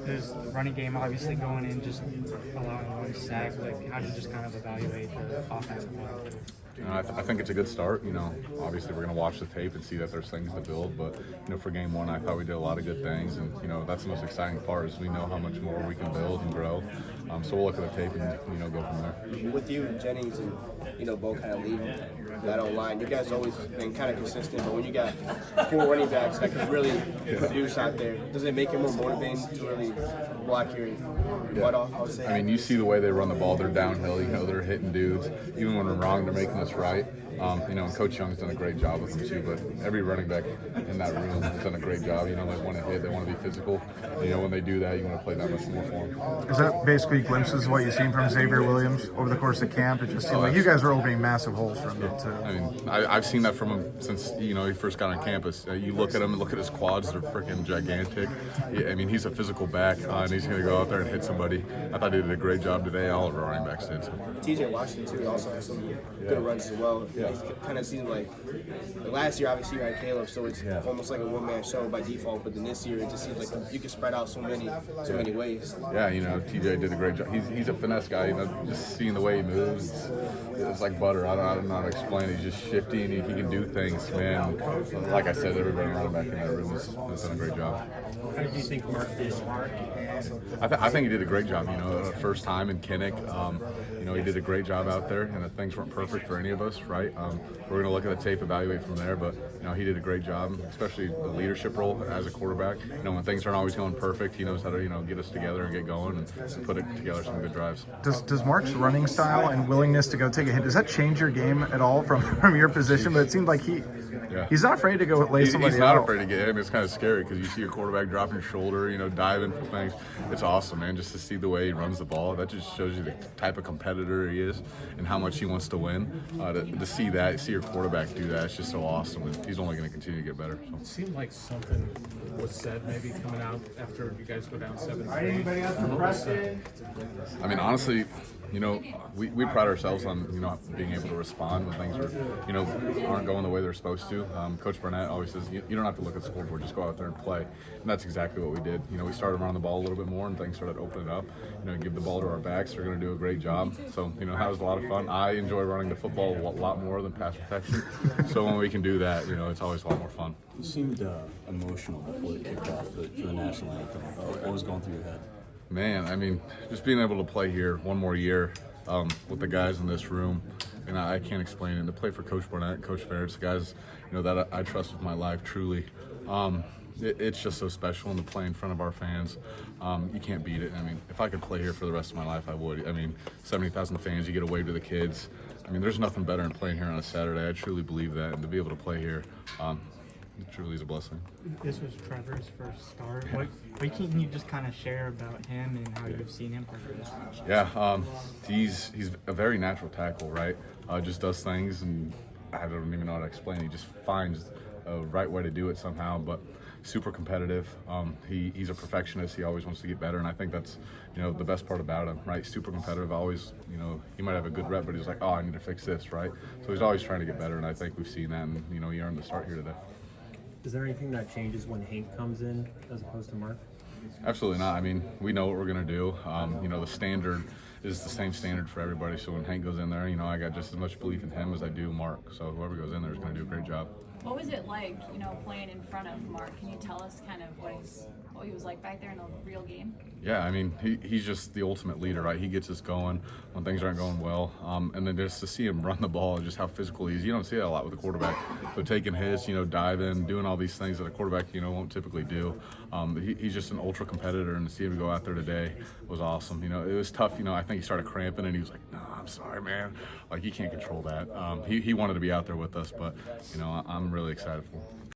There's the running game obviously going in, just allowing one sack. Like, how do you just kind of evaluate the offensive line? I think it's a good start. Obviously we're going to watch the tape and see that there's things to build. But for game one, I thought we did a lot of good things, and that's the most exciting part is we know how much more we can build and grow. So we'll look at the tape and go from there. With you and Jennings and both kind of lead that online, you guys always been kind of consistent. But when you got 4 running backs that can really produce out there, does it make it more motivating to really block your butt off? I would say. I mean, you see the way they run the ball. They're downhill. They're hitting dudes. Even when we're wrong, they're making us right. And Coach Young's done a great job with them too. But every running back in that room has done a great job. They want to hit. They want to be physical. When they do that, you want to play that much more for them. Is that basically glimpses of what you've seen from Xavier Williams over the course of camp? It just seemed like you guys were opening massive holes from it too. I mean, I've seen that from him since he first got on campus. You look at him and look at his quads; they're freaking gigantic. I mean, he's a physical back, and he's going to go out there and hit somebody. I thought he did a great job today. All of our running backs did. TJ Washington too also has some good runs as well. It kind of seems like the last year, obviously, you had Caleb, so it's almost like a one-man show by default. But then this year, it just seems like you can spread out so many ways. Yeah, TJ did a great job. He's a finesse guy. Just seeing the way he moves, it's like butter. I don't know how to explain it. He's just shifty and he can do things, man. Like I said, everybody running back in that room has done a great job. How do you think Mark did? I think he did a great job. First time in Kinnick, he did a great job out there, and things weren't perfect for any of us, right? We're going to look at the tape, evaluate from there, but he did a great job, especially the leadership role as a quarterback. When things aren't always going perfect, he knows how to get us together and get going and put it together some good drives. Does Mark's running style and willingness to go take a hit, does that change your game at all from your position? But it seemed like he's not afraid to go lay somebody He's not out. afraid to get hit. I mean, it's kind of scary because you see your quarterback dropping your shoulder, diving for things. It's awesome, man, just to see the way he runs the ball. That just shows you the type of competitor he is and how much he wants to win. To see your quarterback do that, it's just so awesome. And he's only going to continue to get better. So. It seemed like something was said maybe coming out after you guys go down 7-3. I mean, honestly, we pride ourselves on being able to respond when things aren't going the way they're supposed to. Coach Burnett always says you don't have to look at the scoreboard, just go out there and play, and that's exactly what we did. We started running the ball a little bit more, and things started opening up. Give the ball to our backs. They're going to do a great job. So that was a lot of fun. I enjoy running the football a lot more than pass protection. So when we can do that, it's always a lot more fun. You seemed emotional before the kickoff for the national anthem. What was going through your head? Man, I mean, just being able to play here one more year with the guys in this room, and I can't explain it. To play for Coach Burnett, Coach Ferris, the guys, that I trust with my life, truly. It's just so special, and to play in front of our fans, you can't beat it. I mean, if I could play here for the rest of my life, I would. I mean, 70,000 fans, you get a wave to the kids. I mean, there's nothing better than playing here on a Saturday. I truly believe that, and to be able to play here, it truly is a blessing. This was Trevor's first start. What can you just kind of share about him and how you've seen him progress? Yeah, he's a very natural tackle, right? Just does things, and I don't even know how to explain. He just finds a right way to do it somehow, but super competitive. He's a perfectionist. He always wants to get better, and I think that's the best part about him, right? Super competitive. Always, he might have a good rep, but he's like, oh, I need to fix this, right? So he's always trying to get better, and I think we've seen that, and he earned the start here today. Is there anything that changes when Hank comes in as opposed to Mark? Absolutely not. I mean, we know what we're going to do. The standard is the same standard for everybody. So when Hank goes in there, I got just as much belief in him as I do Mark. So whoever goes in there is going to do a great job. What was it like, playing in front of Mark? Can you tell us kind of what he was like back there in the real game? Yeah, I mean, he's just the ultimate leader, right? He gets us going when things aren't going well. And then just to see him run the ball, just how physical he is. You don't see that a lot with a quarterback. But taking hits, diving, doing all these things that a quarterback, won't typically do. He's just an ultra competitor, and to see him go out there today was awesome. It was tough. I think he started cramping, and he was like, "No, I'm sorry, man." Like, he can't control that. He wanted to be out there with us, but I'm really excited for him.